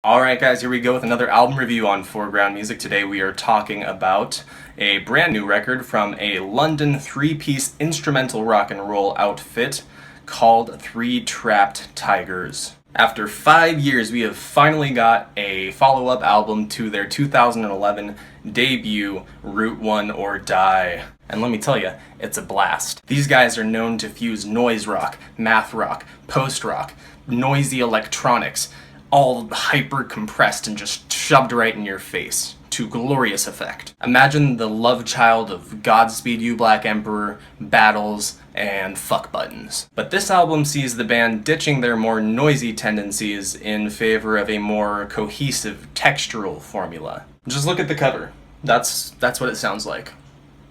Alright guys, here we go with another album review on Foreground Music. Today we are talking about a brand new record from a London three-piece instrumental rock and roll outfit called Three Trapped Tigers. After 5 years, we have finally got a follow-up album to their 2011 debut, Route 1 or Die. And let me tell you, it's a blast. These guys are known to fuse noise rock, math rock, post-rock, noisy electronics, all hyper compressed and just shoved right in your face to glorious effect. Imagine the love child of Godspeed You Black Emperor, Battles, and Fuck Buttons. But this album sees the band ditching their more noisy tendencies in favor of a more cohesive textural formula. Just look at the cover. That's what it sounds like.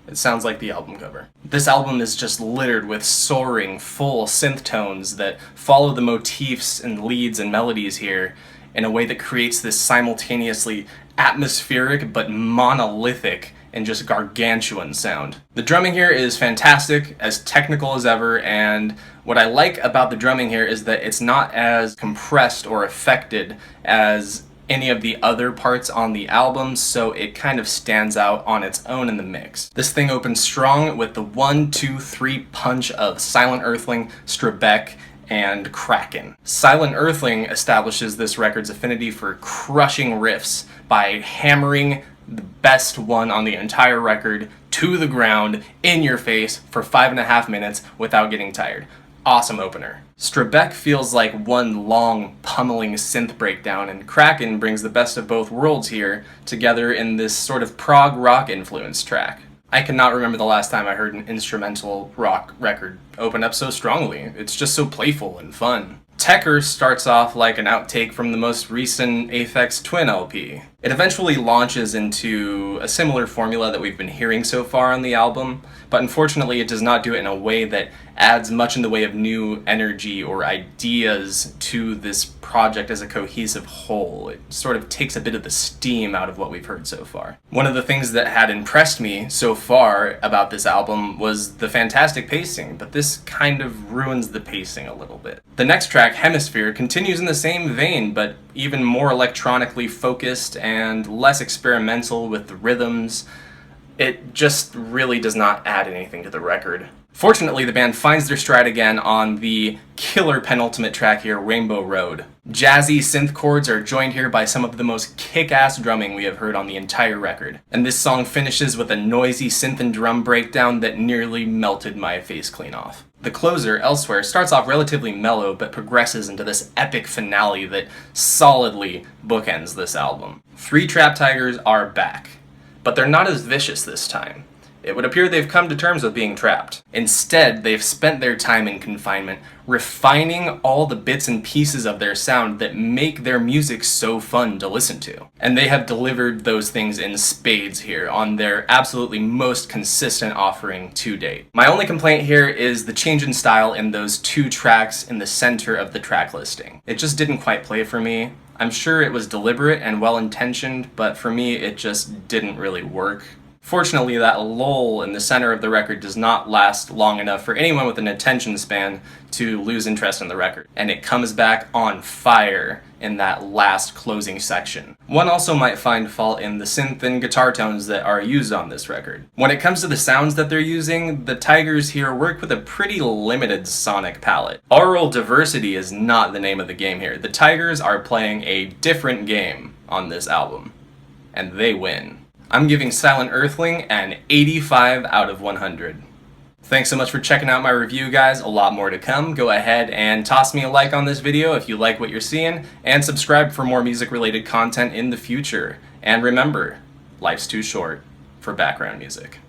It sounds like the album cover. This album is just littered with soaring, full synth tones that follow the motifs and leads and melodies here in a way that creates this simultaneously atmospheric but monolithic and just gargantuan sound. The drumming here is fantastic, as technical as ever, and what I like about the drumming here is that it's not as compressed or affected as any of the other parts on the album, so it kind of stands out on its own in the mix. This thing opens strong with the 1-2-3 punch of Silent Earthling, Strebek, and Kraken. Silent Earthling establishes this record's affinity for crushing riffs by hammering the best one on the entire record to the ground, in your face, for 5.5 minutes without getting tired. Awesome opener. Strebek feels like one long, pummeling synth breakdown, and Kraken brings the best of both worlds here together in this sort of prog rock influenced track. I cannot remember the last time I heard an instrumental rock record open up so strongly. It's just so playful and fun. Tekkers starts off like an outtake from the most recent Aphex Twin LP. It eventually launches into a similar formula that we've been hearing so far on the album, but unfortunately it does not do it in a way that adds much in the way of new energy or ideas to this project as a cohesive whole. It sort of takes a bit of the steam out of what we've heard so far. One of the things that had impressed me so far about this album was the fantastic pacing, but this kind of ruins the pacing a little bit. The next track, Hemisphere, continues in the same vein, but even more electronically focused and less experimental with the rhythms. It just really does not add anything to the record. Fortunately, the band finds their stride again on the killer penultimate track here, Rainbow Road. Jazzy synth chords are joined here by some of the most kick-ass drumming we have heard on the entire record. And this song finishes with a noisy synth and drum breakdown that nearly melted my face clean off. The closer, Elsewhere, starts off relatively mellow but progresses into this epic finale that solidly bookends this album. Three Trapped Tigers are back, but they're not as vicious this time. It would appear they've come to terms with being trapped. Instead, they've spent their time in confinement refining all the bits and pieces of their sound that make their music so fun to listen to. And they have delivered those things in spades here on their absolutely most consistent offering to date. My only complaint here is the change in style in those two tracks in the center of the track listing. It just didn't quite play for me. I'm sure it was deliberate and well-intentioned, but for me it just didn't really work. Fortunately, that lull in the center of the record does not last long enough for anyone with an attention span to lose interest in the record, and it comes back on fire in that last closing section. One also might find fault in the synth and guitar tones that are used on this record. When it comes to the sounds that they're using, the Tigers here work with a pretty limited sonic palette. Aural diversity is not the name of the game here. The Tigers are playing a different game on this album, and they win. I'm giving Silent Earthling an 85 out of 100. Thanks so much for checking out my review, guys. A lot more to come. Go ahead and toss me a like on this video if you like what you're seeing, and subscribe for more music-related content in the future. And remember, life's too short for background music.